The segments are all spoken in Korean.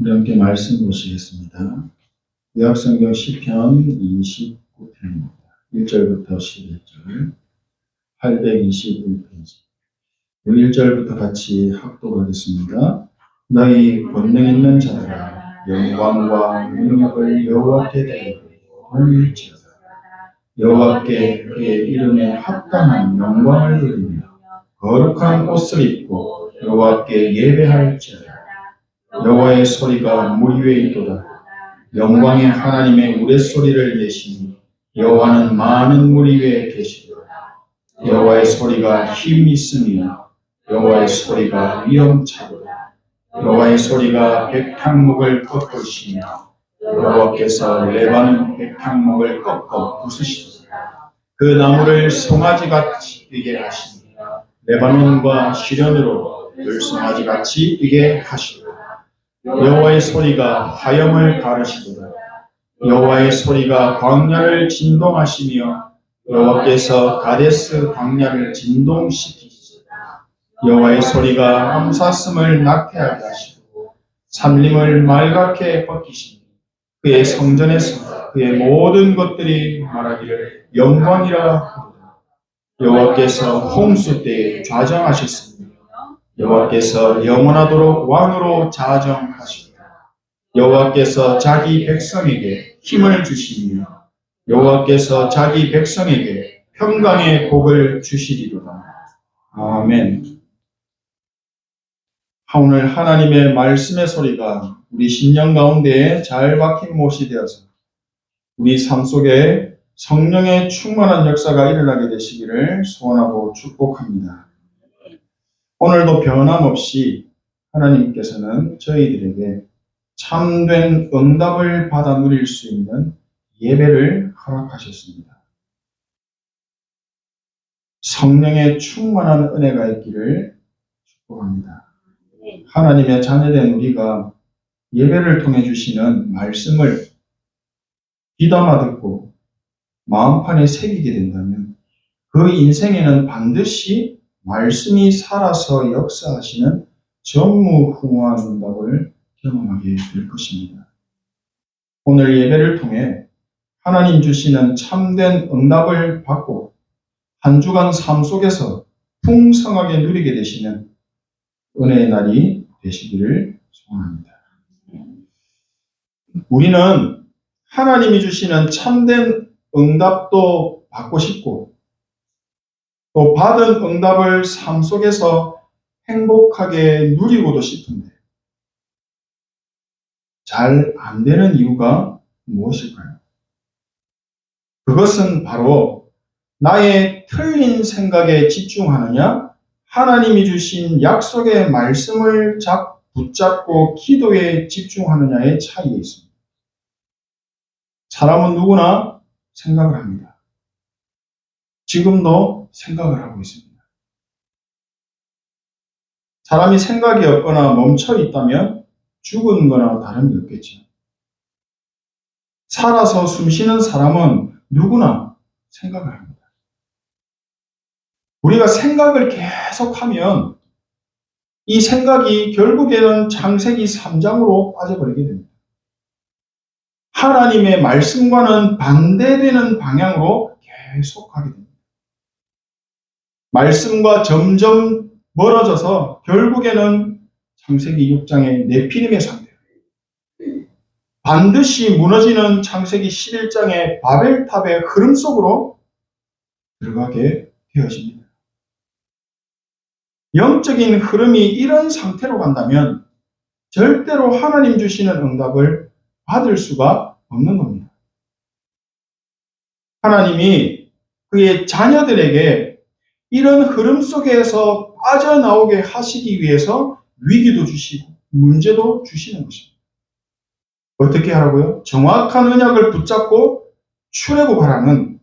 우리 함께 말씀 보시겠습니다. 구약성경 시편 29편입니다. 1절부터 11절, 821페이지. 1절부터 같이 합독하겠습니다. 너희 권능 있는 자들아, 영광과 능력을 여호와께 드리고 돌릴지어다. 여호와께 그의 이름에 합당한 영광을 누리며 거룩한 옷을 입고 여호와께 예배할지어다. 여호와의 소리가 물 위에 있도다. 영광의 하나님의 우레소리를 내시니 여호와는 많은 물 위에 계시도다. 여호와의 소리가 힘 있으며 여호와의 소리가 위엄차도다. 여호와의 소리가 백향목을 꺾으시며 여호와께서 레바논 백향목을 꺾어 부수시도다. 그 나무를 송아지같이 뛰게 하시니 레바논과 시련으로 들송아지같이 뛰게 하시도다. 여호와의 소리가 화염을 가르시도다. 여호와의 소리가 광야를 진동하시며 여호와께서 가데스 광야를 진동시키시도다. 여호와의 소리가 암사슴을 낙태하게 하시고 산림을 말갛게 벗기시니 그의 성전에서 그의 모든 것들이 말하기를 영광이라 하도다. 여호와께서 홍수 때에 좌정하셨으며 여호와께서 영원하도록 왕으로 자정하시도다. 여호와께서 자기 백성에게 힘을 주시며 여호와께서 자기 백성에게 평강의 복을 주시리로다. 아멘. 오늘 하나님의 말씀의 소리가 우리 심령 가운데에 잘 박힌 못이 되어서 우리 삶 속에 성령의 충만한 역사가 일어나게 되시기를 소원하고 축복합니다. 오늘도 변함없이 하나님께서는 저희들에게 참된 응답을 받아 누릴 수 있는 예배를 허락하셨습니다. 성령의 충만한 은혜가 있기를 축복합니다. 하나님의 자녀된 우리가 예배를 통해 주시는 말씀을 귀담아 듣고 마음판에 새기게 된다면 그 인생에는 반드시 말씀이 살아서 역사하시는 전무후무한 응답을 경험하게 될 것입니다. 오늘 예배를 통해 하나님 주시는 참된 응답을 받고 한 주간 삶 속에서 풍성하게 누리게 되시는 은혜의 날이 되시기를 소원합니다. 우리는 하나님이 주시는 참된 응답도 받고 싶고 또 받은 응답을 삶 속에서 행복하게 누리고도 싶은데 잘 안 되는 이유가 무엇일까요? 그것은 바로 나의 틀린 생각에 집중하느냐, 하나님이 주신 약속의 말씀을 붙잡고 기도에 집중하느냐의 차이에 있습니다. 사람은 누구나 생각을 합니다. 지금도 생각을 하고 있습니다. 사람이 생각이 없거나 멈춰 있다면 죽은 거나 다름이 없겠죠. 살아서 숨쉬는 사람은 누구나 생각을 합니다. 우리가 생각을 계속하면 이 생각이 결국에는 창세기 3장으로 빠져버리게 됩니다. 하나님의 말씀과는 반대되는 방향으로 계속 가게 됩니다. 말씀과 점점 멀어져서 결국에는 창세기 6장의 네피림의 상태, 반드시 무너지는 창세기 11장의 바벨탑의 흐름 속으로 들어가게 되어집니다. 영적인 흐름이 이런 상태로 간다면 절대로 하나님 주시는 응답을 받을 수가 없는 겁니다. 하나님이 그의 자녀들에게 이런 흐름 속에서 빠져나오게 하시기 위해서 위기도 주시고 문제도 주시는 것입니다. 어떻게 하라고요? 정확한 언약을 붙잡고 출애굽하라는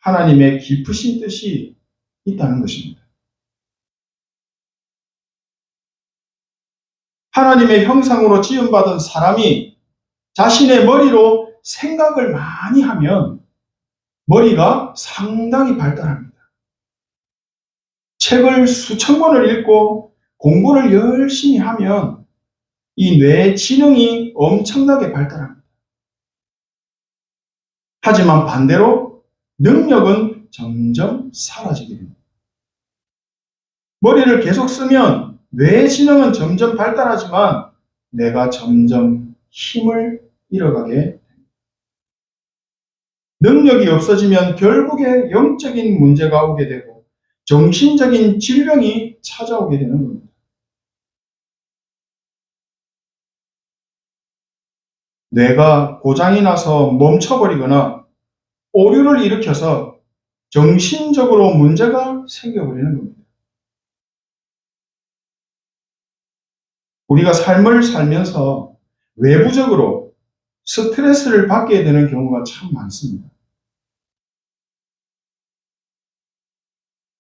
하나님의 깊으신 뜻이 있다는 것입니다. 하나님의 형상으로 지음받은 사람이 자신의 머리로 생각을 많이 하면 머리가 상당히 발달합니다. 책을 수천 권을 읽고 공부를 열심히 하면 이 뇌의 지능이 엄청나게 발달합니다. 하지만 반대로 능력은 점점 사라지게 됩니다. 머리를 계속 쓰면 뇌의 지능은 점점 발달하지만 뇌가 점점 힘을 잃어가게 됩니다. 능력이 없어지면 결국에 영적인 문제가 오게 되고 정신적인 질병이 찾아오게 되는 겁니다. 뇌가 고장이 나서 멈춰버리거나 오류를 일으켜서 정신적으로 문제가 생겨버리는 겁니다. 우리가 삶을 살면서 외부적으로 스트레스를 받게 되는 경우가 참 많습니다.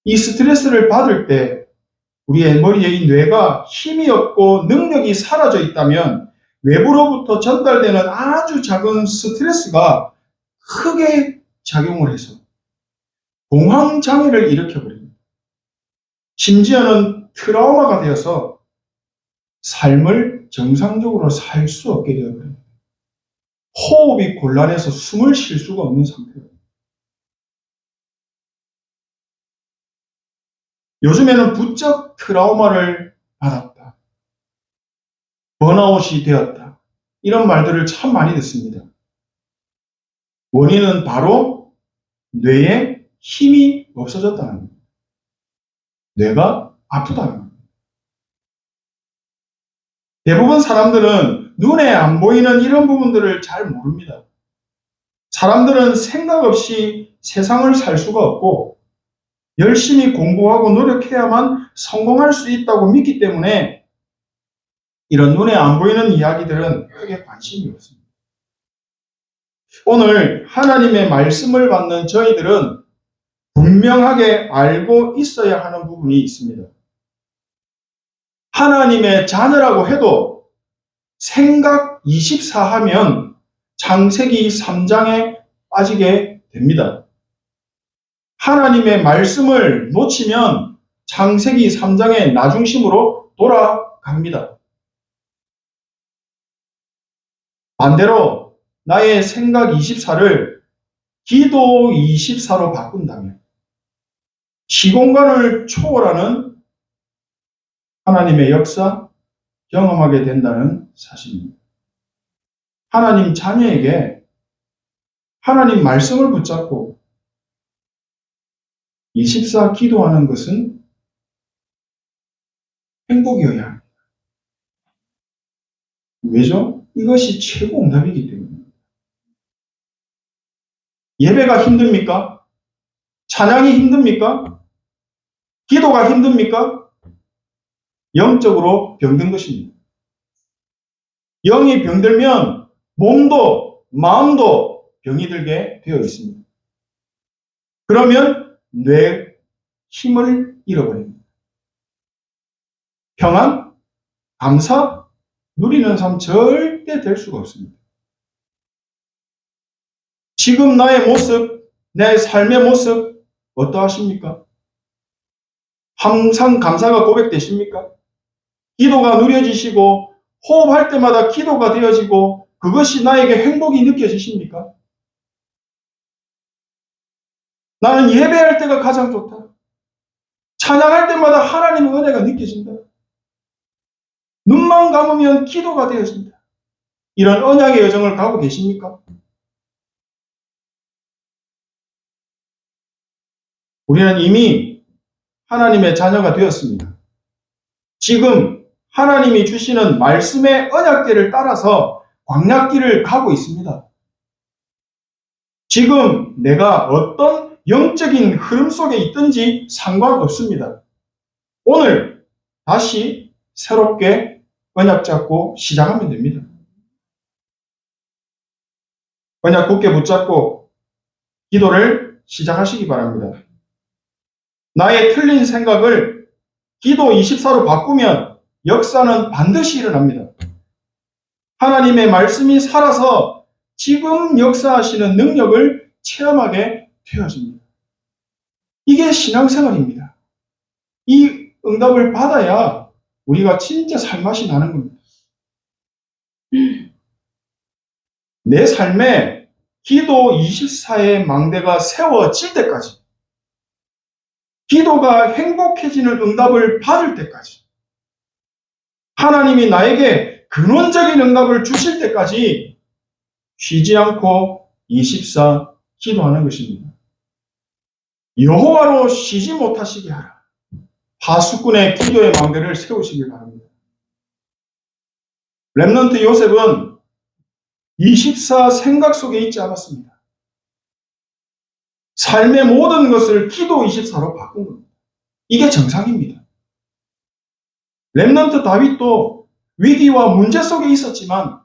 이 스트레스를 받을 때 우리의 머리에 이 뇌가 힘이 없고 능력이 사라져 있다면 외부로부터 전달되는 아주 작은 스트레스가 크게 작용을 해서 공황장애를 일으켜버립니다. 심지어는 트라우마가 되어서 삶을 정상적으로 살 수 없게 되어버립니다. 호흡이 곤란해서 숨을 쉴 수가 없는 상태입니다. 요즘에는 부쩍 트라우마를 받았다. 번아웃이 되었다. 이런 말들을 참 많이 듣습니다. 원인은 바로 뇌에 힘이 없어졌다는 겁니다. 뇌가 아프다는 겁니다. 대부분 사람들은 눈에 안 보이는 이런 부분들을 잘 모릅니다. 사람들은 생각 없이 세상을 살 수가 없고 열심히 공부하고 노력해야만 성공할 수 있다고 믿기 때문에 이런 눈에 안 보이는 이야기들은 크게 관심이 없습니다. 오늘 하나님의 말씀을 받는 저희들은 분명하게 알고 있어야 하는 부분이 있습니다. 하나님의 자녀라고 해도 생각 24 하면 창세기 3장에 빠지게 됩니다. 하나님의 말씀을 놓치면 창세기 3장의 나중심으로 돌아갑니다. 반대로 나의 생각 24를 기도 24로 바꾼다면 시공간을 초월하는 하나님의 역사 경험하게 된다는 사실입니다. 하나님 자녀에게 하나님 말씀을 붙잡고 24 기도하는 것은 행복이어야 합니다. 왜죠? 이것이 최고 응답이기 때문입니다. 예배가 힘듭니까? 찬양이 힘듭니까? 기도가 힘듭니까? 영적으로 병든 것입니다. 영이 병들면 몸도 마음도 병이 들게 되어 있습니다. 그러면 뇌 힘을 잃어버립니다. 평안, 감사, 누리는 삶 절대 될 수가 없습니다. 지금 나의 모습, 내 삶의 모습 어떠하십니까? 항상 감사가 고백되십니까? 기도가 누려지시고 호흡할 때마다 기도가 되어지고 그것이 나에게 행복이 느껴지십니까? 나는 예배할 때가 가장 좋다. 찬양할 때마다 하나님의 은혜가 느껴진다. 눈만 감으면 기도가 되어진다. 이런 언약의 여정을 가고 계십니까? 우리는 이미 하나님의 자녀가 되었습니다. 지금 하나님이 주시는 말씀의 언약궤를 따라서 광야길을 가고 있습니다. 지금 내가 어떤 영적인 흐름 속에 있든지 상관없습니다. 오늘 다시 새롭게 언약 잡고 시작하면 됩니다. 언약 굳게 붙잡고 기도를 시작하시기 바랍니다. 나의 틀린 생각을 기도 24로 바꾸면 역사는 반드시 일어납니다. 하나님의 말씀이 살아서 지금 역사하시는 능력을 체험하게 되어집니다. 이게 신앙생활입니다. 이 응답을 받아야 우리가 진짜 살맛이 나는 겁니다. 내 삶에 기도 24의 망대가 세워질 때까지, 기도가 행복해지는 응답을 받을 때까지, 하나님이 나에게 근원적인 응답을 주실 때까지 쉬지 않고 24 기도하는 것입니다. 여호와로 쉬지 못하시게 하라. 파수꾼의 기도의 망대를 세우시길 바랍니다. 렘넌트 요셉은 24 생각 속에 있지 않았습니다. 삶의 모든 것을 기도 24로 바꾼 겁니다. 이게 정상입니다. 렘넌트 다윗도 위기와 문제 속에 있었지만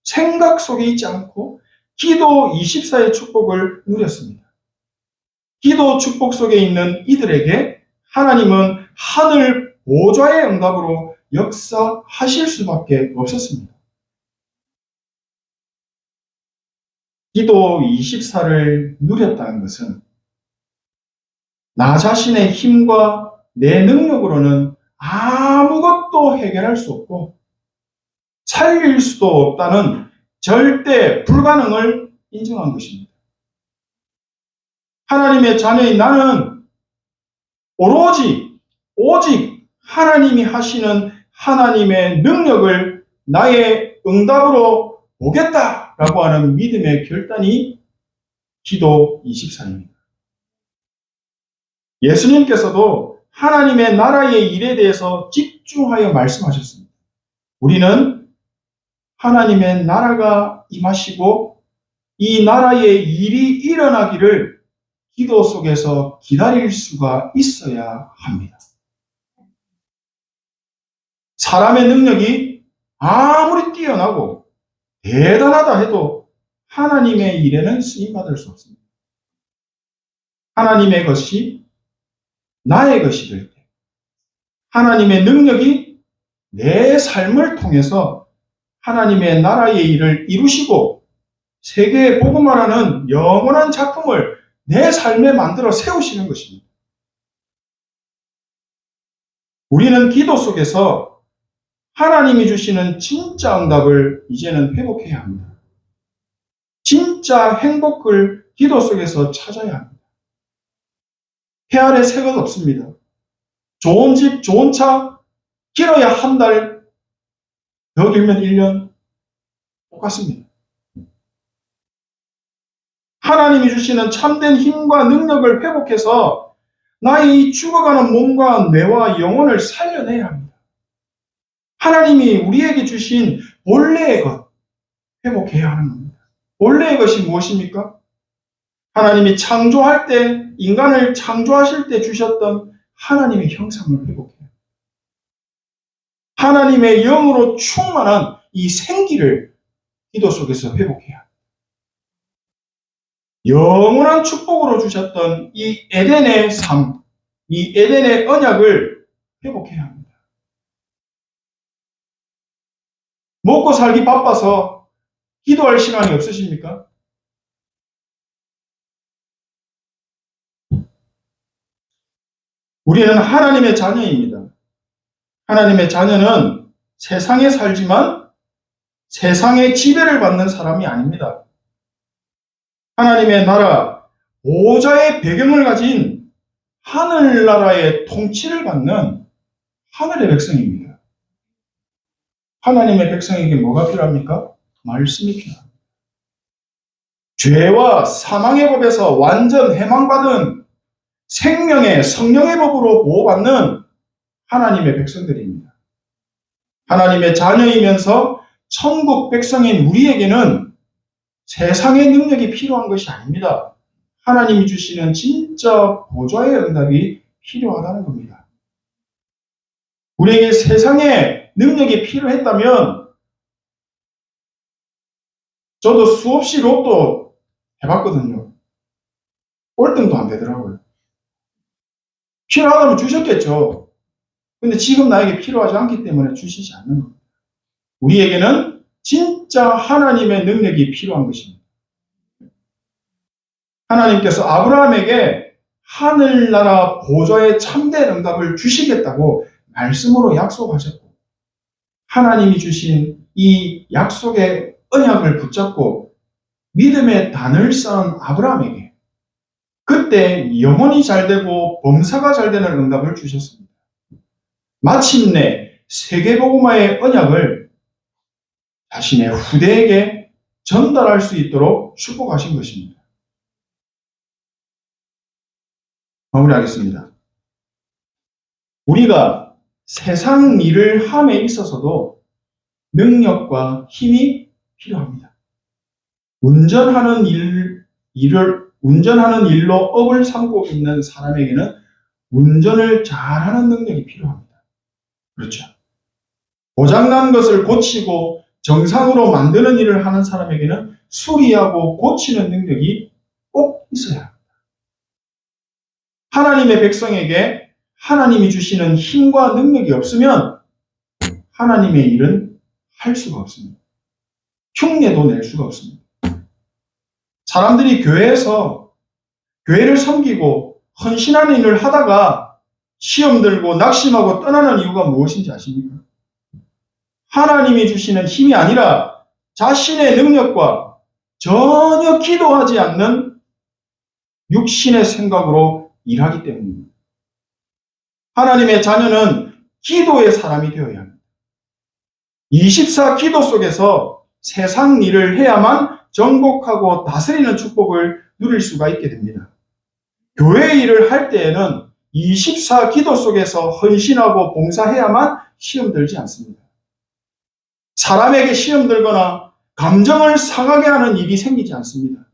생각 속에 있지 않고 기도 24의 축복을 누렸습니다. 기도 축복 속에 있는 이들에게 하나님은 하늘 보좌의 응답으로 역사하실 수밖에 없었습니다. 기도 24를 누렸다는 것은 나 자신의 힘과 내 능력으로는 아무것도 해결할 수 없고 살릴 수도 없다는 절대 불가능을 인정한 것입니다. 하나님의 자녀인 나는 오직 하나님이 하시는 하나님의 능력을 나의 응답으로 보겠다라고 하는 믿음의 결단이 기도 24입니다. 예수님께서도 하나님의 나라의 일에 대해서 집중하여 말씀하셨습니다. 우리는 하나님의 나라가 임하시고 이 나라의 일이 일어나기를 기도 속에서 기다릴 수가 있어야 합니다. 사람의 능력이 아무리 뛰어나고 대단하다 해도 하나님의 일에는 쓰임받을 수 없습니다. 하나님의 것이 나의 것이 될 때, 하나님의 능력이 내 삶을 통해서 하나님의 나라의 일을 이루시고 세계에 복음화라는 영원한 작품을 내 삶에 만들어 세우시는 것입니다. 우리는 기도 속에서 하나님이 주시는 진짜 응답을 이제는 회복해야 합니다. 진짜 행복을 기도 속에서 찾아야 합니다. 해 아래 새 것 없습니다. 좋은 집, 좋은 차, 길어야 한 달, 더 길면 1년, 똑같습니다. 하나님이 주시는 참된 힘과 능력을 회복해서 나의 죽어가는 몸과 뇌와 영혼을 살려내야 합니다. 하나님이 우리에게 주신 본래의 것, 회복해야 하는 겁니다. 본래의 것이 무엇입니까? 하나님이 창조할 때, 인간을 창조하실 때 주셨던 하나님의 형상을 회복해요. 하나님의 영으로 충만한 이 생기를 기도 속에서 회복해야 합니다. 영원한 축복으로 주셨던 이 에덴의 삶, 이 에덴의 언약을 회복해야 합니다. 먹고 살기 바빠서 기도할 시간이 없으십니까? 우리는 하나님의 자녀입니다. 하나님의 자녀는 세상에 살지만 세상의 지배를 받는 사람이 아닙니다. 하나님의 나라, 보좌의 배경을 가진 하늘나라의 통치를 받는 하늘의 백성입니다. 하나님의 백성에게 뭐가 필요합니까? 말씀이 필요합니다. 죄와 사망의 법에서 완전 해망받은 생명의 성령의 법으로 보호받는 하나님의 백성들입니다. 하나님의 자녀이면서 천국 백성인 우리에게는 세상의 능력이 필요한 것이 아닙니다. 하나님이 주시는 진짜 보좌의 응답이 필요하다는 겁니다. 우리에게 세상의 능력이 필요했다면 저도 수없이 로또 해봤거든요. 꼴등도 안 되더라고요. 필요하다면 주셨겠죠. 근데 지금 나에게 필요하지 않기 때문에 주시지 않는 겁니다. 우리에게는 진짜 하나님의 능력이 필요한 것입니다. 하나님께서 아브라함에게 하늘나라 보좌의 참된 응답을 주시겠다고 말씀으로 약속하셨고 하나님이 주신 이 약속의 언약을 붙잡고 믿음의 단을 쌓은 아브라함에게 그때 영혼이 잘되고 범사가 잘되는 응답을 주셨습니다. 마침내 세계복음화의 언약을 자신의 후대에게 전달할 수 있도록 축복하신 것입니다. 마무리하겠습니다. 우리가 세상 일을 함에 있어서도 능력과 힘이 필요합니다. 운전하는 일로 업을 삼고 있는 사람에게는 운전을 잘하는 능력이 필요합니다. 그렇죠. 고장난 것을 고치고 정상으로 만드는 일을 하는 사람에게는 수리하고 고치는 능력이 꼭 있어야 합니다. 하나님의 백성에게 하나님이 주시는 힘과 능력이 없으면 하나님의 일은 할 수가 없습니다. 흉내도 낼 수가 없습니다. 사람들이 교회에서 교회를 섬기고 헌신하는 일을 하다가 시험 들고 낙심하고 떠나는 이유가 무엇인지 아십니까? 하나님이 주시는 힘이 아니라 자신의 능력과 전혀 기도하지 않는 육신의 생각으로 일하기 때문입니다. 하나님의 자녀는 기도의 사람이 되어야 합니다. 24 기도 속에서 세상 일을 해야만 정복하고 다스리는 축복을 누릴 수가 있게 됩니다. 교회 일을 할 때에는 24 기도 속에서 헌신하고 봉사해야만 시험 들지 않습니다. 사람에게 시험 들거나 감정을 상하게 하는 일이 생기지 않습니다.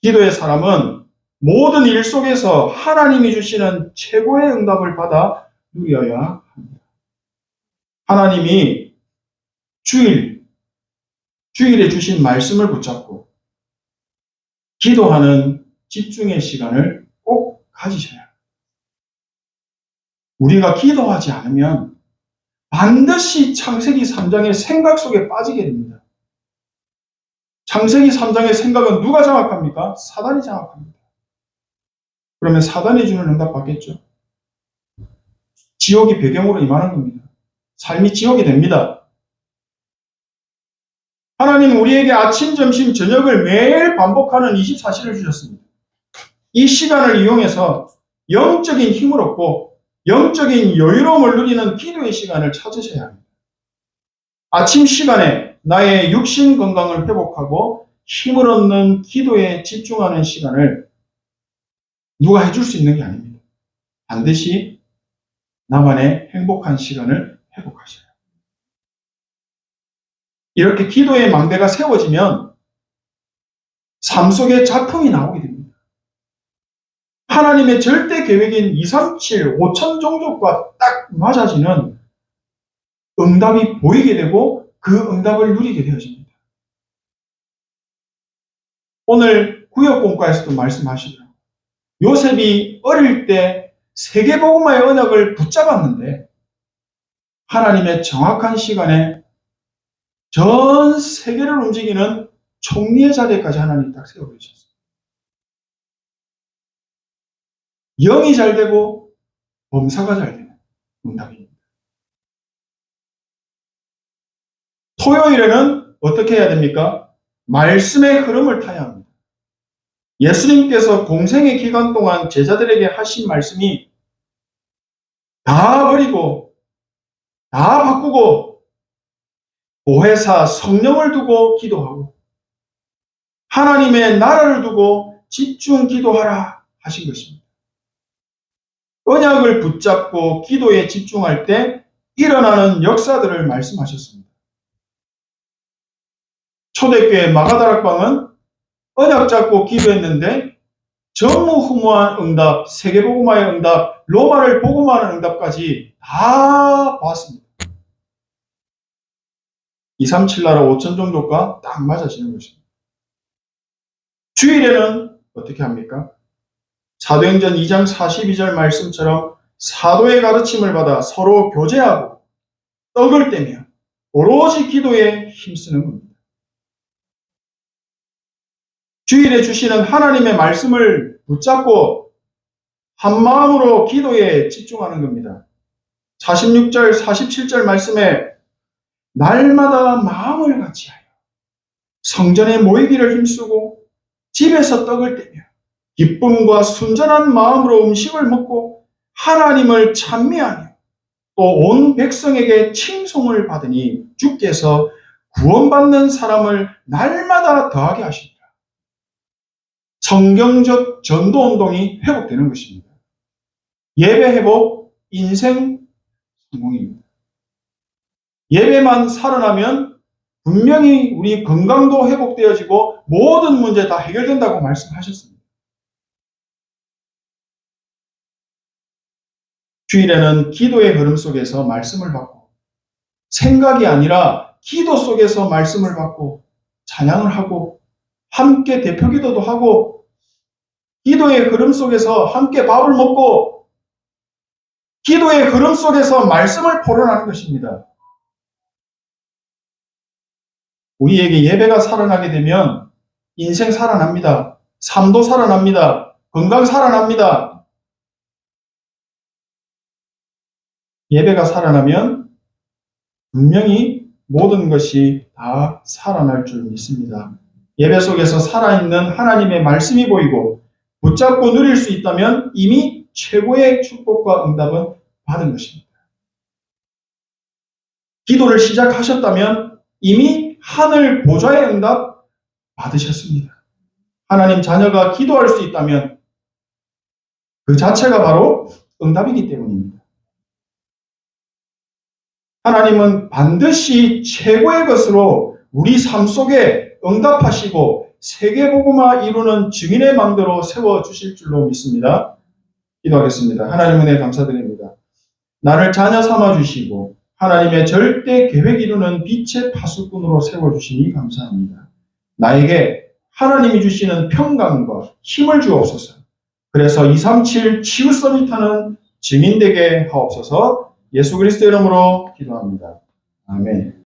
기도의 사람은 모든 일 속에서 하나님이 주시는 최고의 응답을 받아 누려야 합니다. 하나님이 주일에 주신 말씀을 붙잡고 기도하는 집중의 시간을 꼭 가지셔야 합니다. 우리가 기도하지 않으면 반드시 창세기 3장의 생각 속에 빠지게 됩니다. 창세기 3장의 생각은 누가 장악합니까? 사단이 장악합니다. 그러면 사단이 주는 응답 받겠죠? 지옥이 배경으로 임하는 겁니다. 삶이 지옥이 됩니다. 하나님은 우리에게 아침, 점심, 저녁을 매일 반복하는 24시를 주셨습니다. 이 시간을 이용해서 영적인 힘을 얻고 영적인 여유로움을 누리는 기도의 시간을 찾으셔야 합니다. 아침 시간에 나의 육신 건강을 회복하고 힘을 얻는 기도에 집중하는 시간을 누가 해줄 수 있는 게 아닙니다. 반드시 나만의 행복한 시간을 회복하셔야 합니다. 이렇게 기도의 망대가 세워지면 삶 속에 작품이 나오게 됩니다. 하나님의 절대 계획인 237, 5천 종족과 딱 맞아지는 응답이 보이게 되고 그 응답을 누리게 되어집니다. 오늘 구역공과에서도 말씀하시더라고요. 요셉이 어릴 때 세계복음화의 언약을 붙잡았는데 하나님의 정확한 시간에 전 세계를 움직이는 총리의 자리까지 하나님이 딱 세워버리셨어요. 영이 잘 되고 범사가 잘 되는 응답입니다. 토요일에는 어떻게 해야 됩니까? 말씀의 흐름을 타야 합니다. 예수님께서 공생의 기간 동안 제자들에게 하신 말씀이 다 버리고 다 바꾸고 보혜사 성령을 두고 기도하고 하나님의 나라를 두고 집중 기도하라 하신 것입니다. 언약을 붙잡고 기도에 집중할 때 일어나는 역사들을 말씀하셨습니다. 초대교회 마가다락방은 언약 잡고 기도했는데 전무후무한 응답, 세계복음화의 응답, 로마를 복음화하는 응답까지 다 봤습니다. 237 나라 5천 종족과 딱 맞아지는 것입니다. 주일에는 어떻게 합니까? 사도행전 2장 42절 말씀처럼 사도의 가르침을 받아 서로 교제하고 떡을 떼며 오로지 기도에 힘쓰는 겁니다. 주일에 주시는 하나님의 말씀을 붙잡고 한 마음으로 기도에 집중하는 겁니다. 46절, 47절 말씀에 날마다 마음을 같이하여 성전에 모이기를 힘쓰고 집에서 떡을 떼며 기쁨과 순전한 마음으로 음식을 먹고 하나님을 찬미하며 또 온 백성에게 칭송을 받으니 주께서 구원받는 사람을 날마다 더하게 하십니다. 성경적 전도운동이 회복되는 것입니다. 예배 회복, 인생 성공입니다. 예배만 살아나면 분명히 우리 건강도 회복되어지고 모든 문제 다 해결된다고 말씀하셨습니다. 주일에는 기도의 흐름 속에서 말씀을 받고 생각이 아니라 기도 속에서 말씀을 받고 찬양을 하고 함께 대표 기도도 하고 기도의 흐름 속에서 함께 밥을 먹고 기도의 흐름 속에서 말씀을 포론하는 것입니다. 우리에게 예배가 살아나게 되면 인생 살아납니다. 삶도 살아납니다. 건강 살아납니다. 예배가 살아나면 분명히 모든 것이 다 살아날 줄 믿습니다. 예배 속에서 살아있는 하나님의 말씀이 보이고 붙잡고 누릴 수 있다면 이미 최고의 축복과 응답은 받은 것입니다. 기도를 시작하셨다면 이미 하늘 보좌의 응답 받으셨습니다. 하나님 자녀가 기도할 수 있다면 그 자체가 바로 응답이기 때문입니다. 하나님은 반드시 최고의 것으로 우리 삶 속에 응답하시고 세계복음화 이루는 증인의 망대로 세워주실 줄로 믿습니다. 기도하겠습니다. 하나님 은혜 감사드립니다. 나를 자녀 삼아주시고 하나님의 절대 계획 이루는 빛의 파수꾼으로 세워주시니 감사합니다. 나에게 하나님이 주시는 평강과 힘을 주옵소서. 그래서 237 치유 서밋하는 증인 되게 하옵소서. 예수 그리스도 이름으로 기도합니다. 아멘.